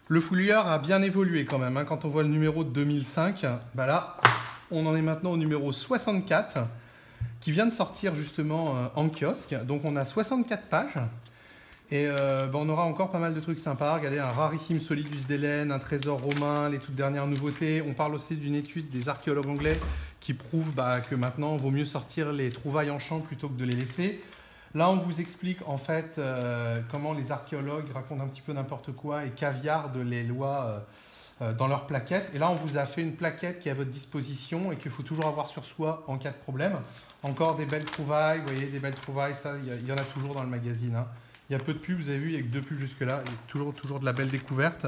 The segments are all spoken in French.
Le foulieur a bien évolué quand même, hein. Quand on voit le numéro de 2005, bah là, on en est maintenant au numéro 64, qui vient de sortir justement en kiosque. Donc on a 64 pages. Et on aura encore pas mal de trucs sympas. Regardez, un rarissime Solidus d'Hélène, un trésor romain, les toutes dernières nouveautés. On parle aussi d'une étude des archéologues anglais qui prouve que maintenant, il vaut mieux sortir les trouvailles en champ plutôt que de les laisser. Là, on vous explique en fait comment les archéologues racontent un petit peu n'importe quoi et caviardent les lois dans leurs plaquettes. Et là, on vous a fait une plaquette qui est à votre disposition et qu'il faut toujours avoir sur soi en cas de problème. Encore des belles trouvailles, vous voyez, des belles trouvailles, ça, il y en a toujours dans le magazine, hein. Il y a peu de pubs, vous avez vu, il n'y a que 2 pubs jusque-là. Il y a toujours de la belle découverte.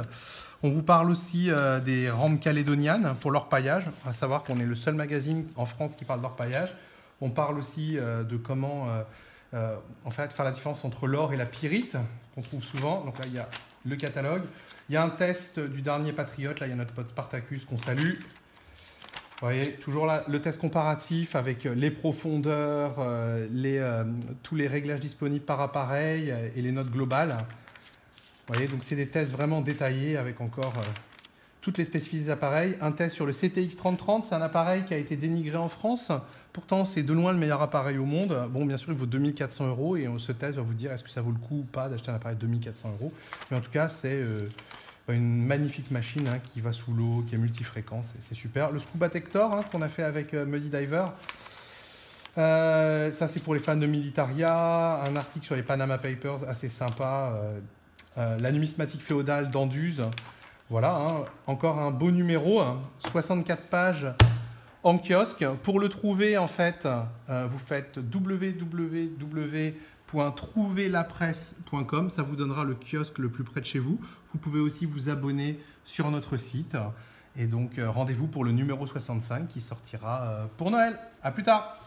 On vous parle aussi des rampes calédonianes pour l'orpaillage. À savoir qu'on est le seul magazine en France qui parle d'orpaillage. On parle aussi de comment en fait, faire la différence entre l'or et la pyrite, qu'on trouve souvent. Donc là, il y a le catalogue. Il y a un test du dernier Patriote. Là, il y a notre pote Spartacus qu'on salue. Vous voyez, toujours là, le test comparatif avec les profondeurs, tous les réglages disponibles par appareil et les notes globales. Vous voyez, donc c'est des tests vraiment détaillés avec encore toutes les spécificités des appareils. Un test sur le CTX 3030, c'est un appareil qui a été dénigré en France. Pourtant, c'est de loin le meilleur appareil au monde. Bon, bien sûr, il vaut 2400 € et ce test va vous dire est-ce que ça vaut le coup ou pas d'acheter un appareil de 2400 €. Mais en tout cas, c'est une magnifique machine qui va sous l'eau, qui est multifréquence, c'est super. Le Scuba Tector qu'on a fait avec Muddy Diver, ça c'est pour les fans de Militaria. Un article sur les Panama Papers assez sympa. La numismatique féodale d'Anduze. Voilà, encore un beau numéro, 64 pages en kiosque. Pour le trouver, en fait, vous faites www.trouverlapresse.com. Ça vous donnera le kiosque le plus près de chez vous. Vous pouvez aussi vous abonner sur notre site. Et donc, rendez-vous pour le numéro 65 qui sortira pour Noël. À plus tard!